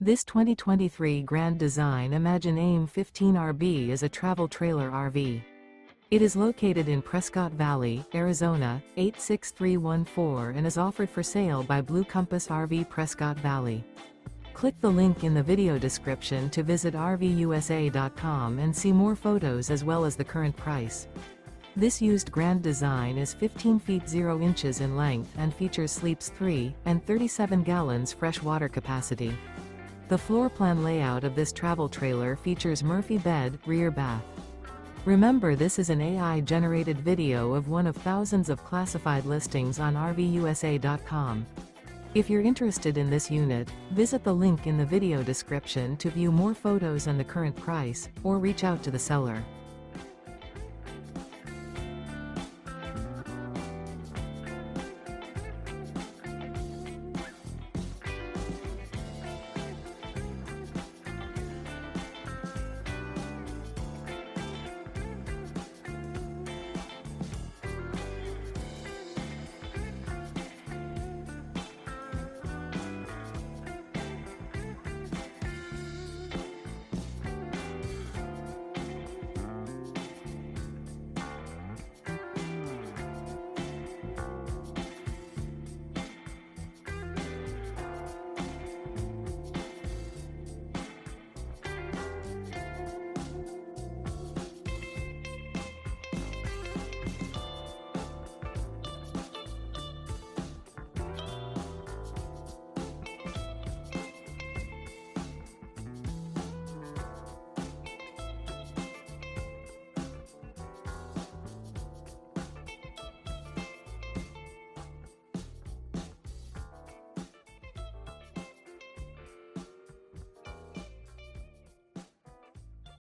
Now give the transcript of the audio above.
This 2023 Grand Design Imagine AIM 15RB is a travel trailer RV. It is located in Prescott Valley, Arizona, 86314 and is offered for sale by Blue Compass RV Prescott Valley. Click the link in the video description to visit RVUSA.com and see more photos as well as the current price. This used Grand Design is 15 feet 0 inches in length and features sleeps 3 and 37 gallons fresh water capacity. The floor plan layout of this travel trailer features Murphy bed, rear bath. Remember, this is an AI-generated video of one of thousands of classified listings on RVUSA.com. If you're interested in this unit, visit the link in the video description to view more photos and the current price, or reach out to the seller.